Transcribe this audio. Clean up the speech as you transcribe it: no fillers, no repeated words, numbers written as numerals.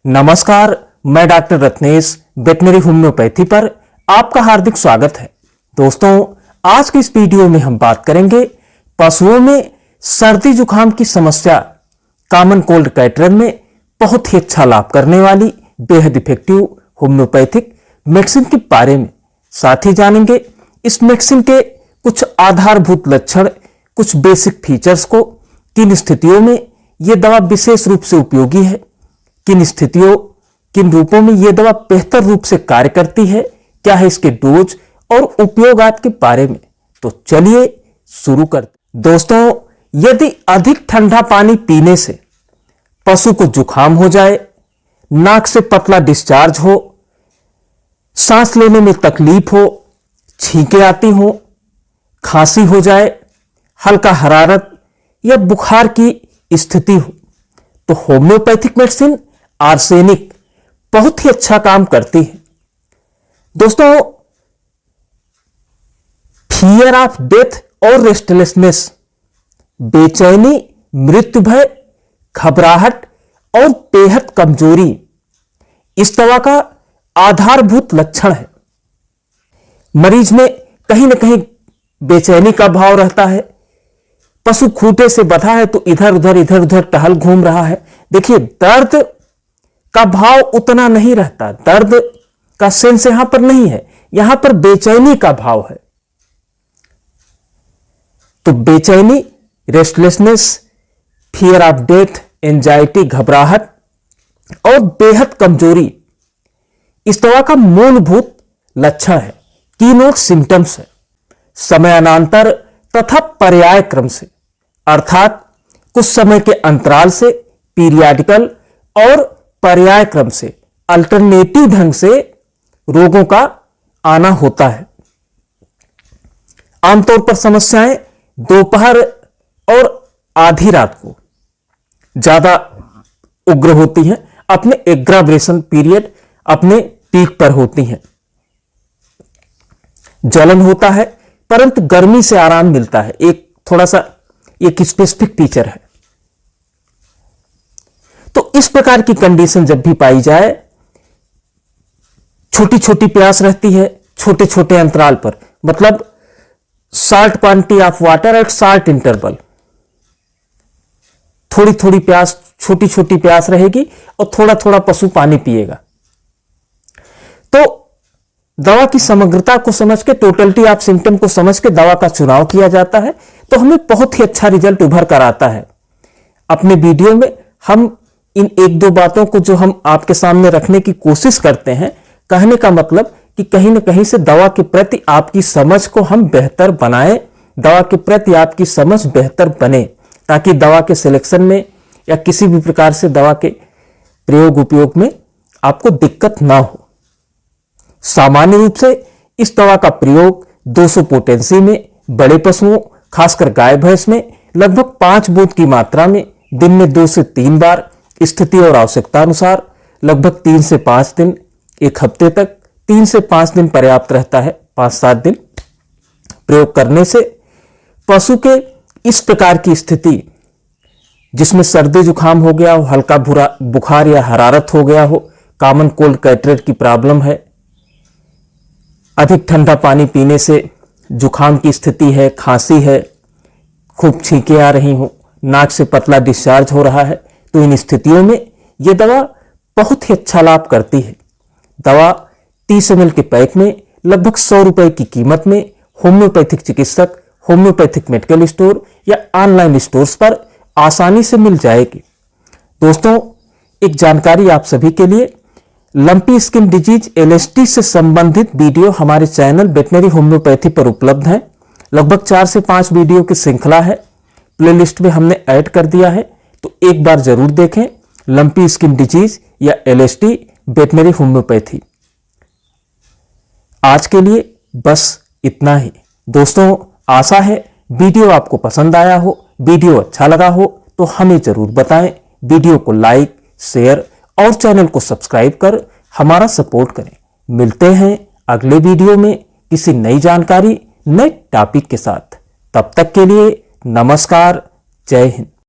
नमस्कार, मैं doctor Ratnesh veterinary homeopathy पर आपका हार्दिक स्वागत है। दोस्तों, आज की इस वीडियो में हम बात करेंगे पशुओं में सर्दी जुकाम की समस्या कॉमन कोल्ड कैटरन में बहुत ही अच्छा लाभ करने वाली बेहद इफेक्टिव होम्योपैथिक मेडिसिन के बारे में। साथ ही जानेंगे इस मेडिसिन के कुछ आधारभूत लक्षण, कुछ बेसिक फीचर्स को, किन स्थितियों में यह दवा विशेष रूप से उपयोगी है, किन स्थितियों, किन रूपों में यह दवा बेहतर रूप से कार्य करती है, क्या है इसके डोज और उपयोग आदि के बारे में। तो चलिए शुरू करते। दोस्तों, यदि अधिक ठंडा पानी पीने से पशु को जुकाम हो जाए, नाक से पतला डिस्चार्ज हो, सांस लेने में तकलीफ हो, छींकें आती हो, खांसी हो जाए, हल्का हरारत या बुखार की स्थिति हो, तो होम्योपैथिक मेडिसिन आर्सेनिक बहुत ही अच्छा काम करती है। दोस्तों, फियर ऑफ डेथ और रेस्टलेसनेस, बेचैनी, मृत्यु भय, घबराहट और बेहद कमजोरी इस दवा का आधारभूत लक्षण है। मरीज में कहीं ना कहीं बेचैनी का भाव रहता है। पशु खूंटे से बंधा है तो इधर उधर टहल घूम रहा है। देखिए, दर्द का भाव उतना नहीं रहता, दर्द का सेंस यहां पर नहीं है, यहां पर बेचैनी का भाव है। तो बेचैनी, restlessness, fear of death, anxiety, घबराहट और बेहद कमजोरी इस दवा का मूलभूत लक्षण है, कीनोट सिम्टम्स है। समयानांतर तथा पर्याय क्रम से, अर्थात कुछ समय के अंतराल से, पीरियाडिकल और पर्याय क्रम से, अल्टरनेटिव ढंग से रोगों का आना होता है। आमतौर पर समस्याएं दोपहर और आधी रात को ज्यादा उग्र होती हैं, अपने एग्रावेशन पीरियड अपने पीक पर होती हैं। जलन होता है परंतु गर्मी से आराम मिलता है, एक थोड़ा सा एक स्पेसिफिक फीचर है। तो इस प्रकार की कंडीशन जब भी पाई जाए, छोटी छोटी प्यास रहती है छोटे छोटे अंतराल पर, मतलब short quantity of water at short interval, थोड़ी थोड़ी प्यास, छोटी छोटी प्यास रहेगी और थोड़ा थोड़ा पशु पानी पिएगा। तो दवा की समग्रता को समझ के, टोटलिटी ऑफ सिम्टम को समझ के दवा का चुनाव किया जाता है, तो हमें बहुत ही अच्छा रिजल्ट उभर कर आता है। अपने वीडियो में हम इन एक दो बातों को जो हम आपके सामने रखने की कोशिश करते हैं, कहने का मतलब कि कहीं ना कहीं से दवा के प्रति आपकी समझ को हम बेहतर बनाएं, दवा के प्रति आपकी समझ बेहतर बने, ताकि दवा के सिलेक्शन में या किसी भी प्रकार से दवा के प्रयोग उपयोग में आपको दिक्कत ना हो। सामान्य रूप से इस दवा का प्रयोग 200 पोटेंसी में बड़े पशुओं, खासकर गाय भैंस में लगभग 5 बूंद की मात्रा में दिन में 2 से 3 बार, स्थिति और आवश्यकता अनुसार लगभग 3 से 5 दिन, एक हफ्ते तक 3 से 5 दिन पर्याप्त रहता है। 5-7 दिन प्रयोग करने से पशु के इस प्रकार की स्थिति, जिसमें सर्दी जुकाम हो गया हो, हल्का बुखार या हरारत हो गया हो, कॉमन कोल्ड कैटरन की प्रॉब्लम है, अधिक ठंडा पानी पीने से जुकाम की स्थिति है, खांसी है, खूब छींकें आ रही हो, नाक से पतला डिस्चार्ज हो रहा है, तो इन स्थितियों में यह दवा बहुत ही अच्छा लाभ करती है। दवा 30 ml के पैक में लगभग 100 रुपए की कीमत में होम्योपैथिक चिकित्सक, होम्योपैथिक मेडिकल स्टोर या ऑनलाइन स्टोर्स पर आसानी से मिल जाएगी। दोस्तों, एक जानकारी आप सभी के लिए, लंपी स्किन डिजीज LSD से संबंधित वीडियो हमारे चैनल वेटनरी होम्योपैथी पर उपलब्ध है। लगभग 4 से 5 वीडियो की श्रृंखला है, प्लेलिस्ट में हमने ऐड कर दिया है, तो एक बार जरूर देखें। लंपी स्किन डिजीज या LSD वेटनरी होम्योपैथी। आज के लिए बस इतना ही। दोस्तों, आशा है वीडियो आपको पसंद आया हो, वीडियो अच्छा लगा हो तो हमें जरूर बताएं। वीडियो को लाइक, शेयर और चैनल को सब्सक्राइब कर हमारा सपोर्ट करें। मिलते हैं अगले वीडियो में किसी नई जानकारी, नए टॉपिक के साथ। तब तक के लिए नमस्कार, जय हिंद।